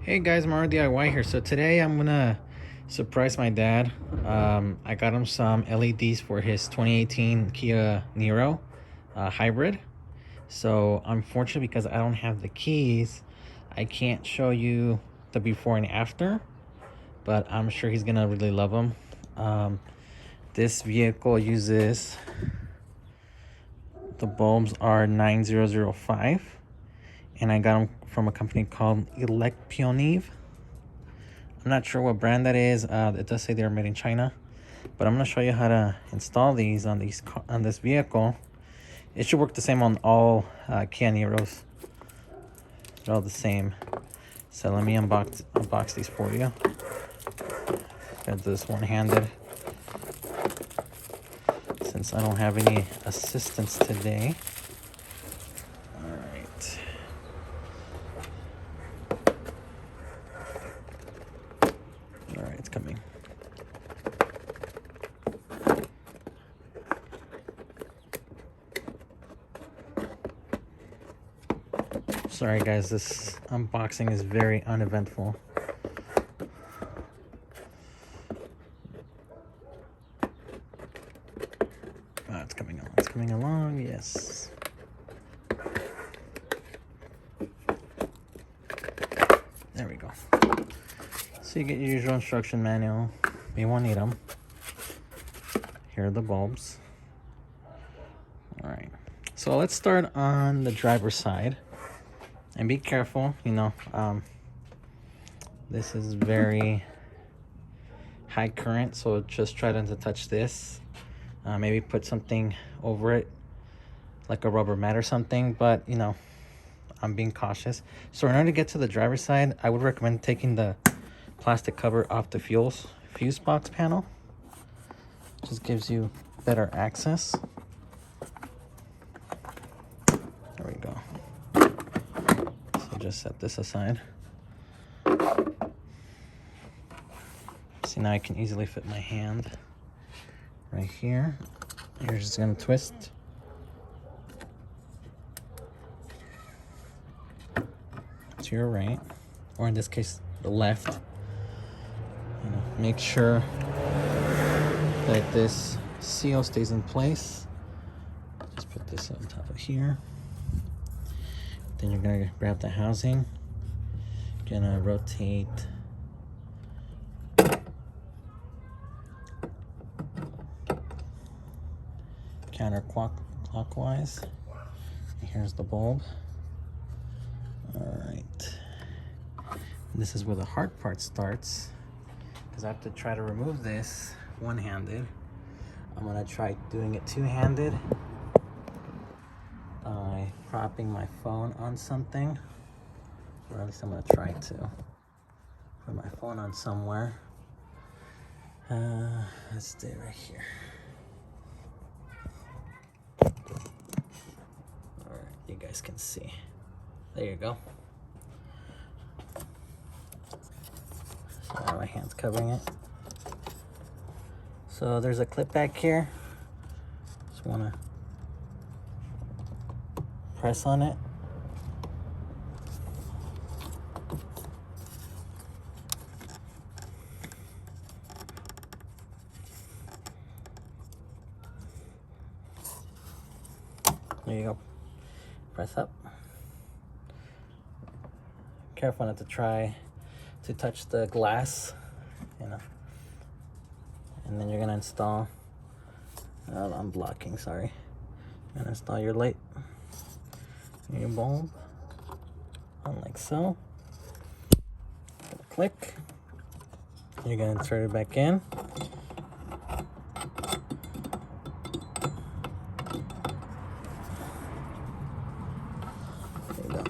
Hey guys, Mario DIY here. So today I'm gonna surprise my dad. I got him some LEDs for his 2018 Kia Niro hybrid. So unfortunately, because I don't have the keys, I can't show you the before and after, but I'm sure he's gonna really love them. This vehicle uses, the bulbs are 9005, and I got them from a company called HEV. I'm not sure what brand that is. It does say they're made in China, but I'm gonna show you how to install these on this vehicle. It should work the same on all Kia Niros. They're all the same. So let me unbox these for you. Got this one-handed since I don't have any assistance today. All right. All right, it's coming. Sorry guys, this unboxing is very uneventful. Oh, it's coming along. It's coming along, yes. There we go. So you get your usual instruction manual. You won't need them. Here are the bulbs. All right. So let's start on the driver's side. And be careful, this is very high current, so just try not to touch this. Maybe put something over it, like a rubber mat or something, but I'm being cautious. So in order to get to the driver's side, I would recommend taking the plastic cover off the fuse box panel. Just gives you better access. There we go. Just set this aside. See, now I can easily fit my hand right here. You're just gonna twist. To your right, or in this case, the left. Make sure that this seal stays in place. Just put this on top of here. Then you're gonna grab the housing, gonna rotate counterclockwise. Here's the bulb. All right, this is where the hard part starts, because I have to try to remove this one-handed. I'm gonna try doing it two-handed. Propping my phone on something, or at least I'm gonna try to put my phone on somewhere. Let's stay right here. All right, you guys can see. There you go. So now my hand's covering it. So there's a clip back here. Just wanna press on it. There you go. Press up. Careful not to try to touch the glass, And then you're gonna install, I'm blocking, sorry. You're gonna install your light. Your bulb on like so. Click. You're gonna insert it back in. There you go.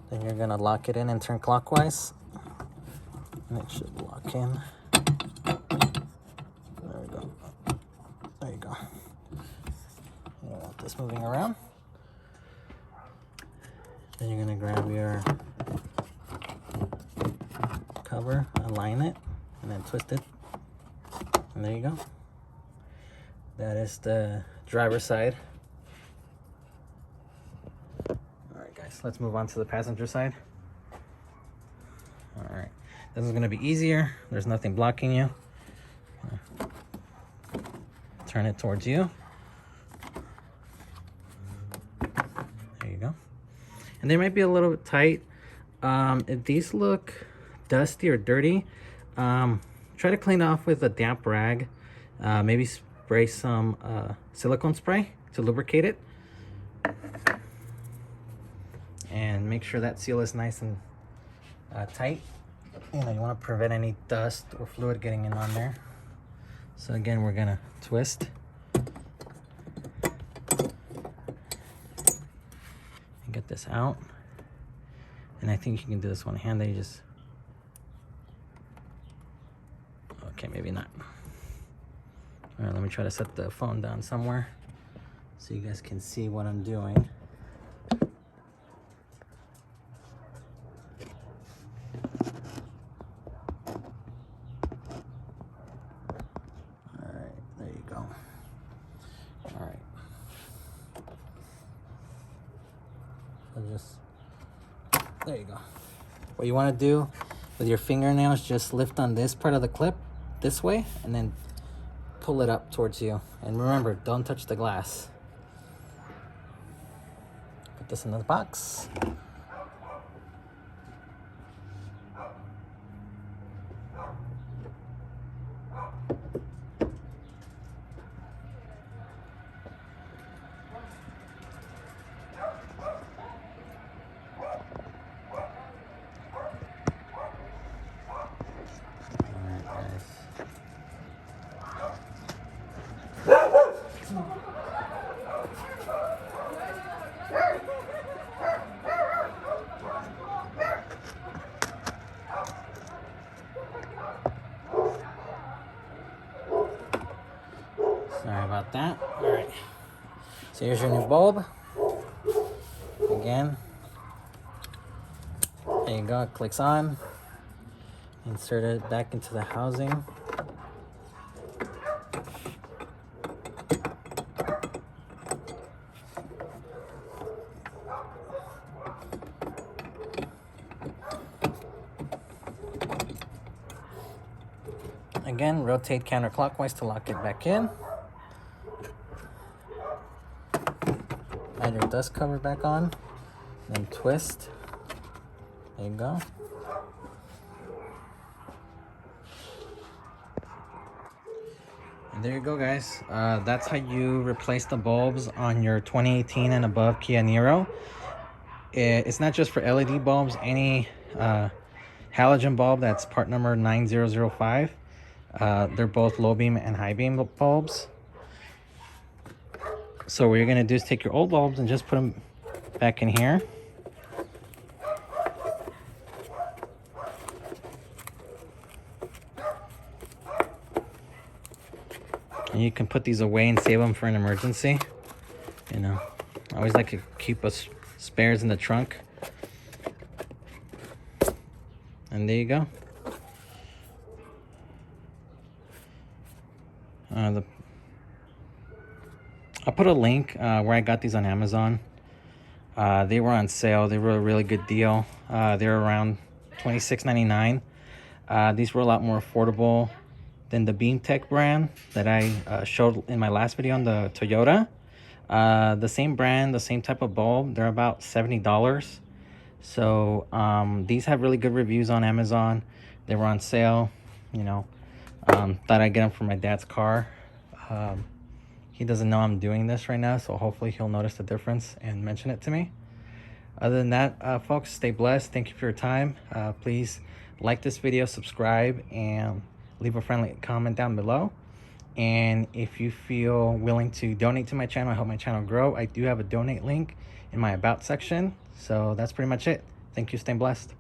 Then you're gonna lock it in and turn clockwise, and it should lock in. Moving around. Then you're going to grab your cover, align it, and then twist it. And there you go. That is the driver's side. guys, let's move on to the passenger side. All right, this is gonna be easier. There's nothing blocking you. Turn it towards you. There you go. And they might be a little bit tight. If these look dusty or dirty, try to clean it off with a damp rag. Maybe spray some silicone spray to lubricate it. And make sure that seal is nice and tight. You know, you want to prevent any dust or fluid getting in on there. So again, we're gonna twist and get this out. And I think you can do this one handed. You just, okay, maybe not. All right, let me try to set the phone down somewhere so you guys can see what I'm doing. There you go. What you want to do with your fingernails, just lift on this part of the clip this way and then pull it up towards you. And remember, don't touch the glass. Put this in the box. Sorry about that. All right. So here's your new bulb. Again. There you go. It clicks on. Insert it back into the housing. Again, rotate counterclockwise to lock it back in. Add your dust cover back on, then twist. There you go. And there you go, guys. That's how you replace the bulbs on your 2018 and above Kia Niro. It's not just for LED bulbs. Any halogen bulb that's part number 9005. They're both low beam and high beam bulbs. So what you're gonna do is take your old bulbs and just put them back in here. And you can put these away and save them for an emergency. You know, I always like to keep us spares in the trunk. And there you go. I'll put a link where I got these on Amazon. They were on sale. They were a really good deal. They were around $26.99. These were a lot more affordable than the BeamTech brand that I showed in my last video on the Toyota. The same brand, the same type of bulb. They're about $70. So these have really good reviews on Amazon. They were on sale. You know, thought I'd get them for my dad's car. He doesn't know I'm doing this right now, so hopefully he'll notice the difference and mention it to me. Other than that, folks, stay blessed. Thank you for your time. Please like this video, subscribe, and leave a friendly comment down below. And if you feel willing to donate to my channel, help my channel grow, I do have a donate link in my about section. So that's pretty much it. Thank you. Stay blessed.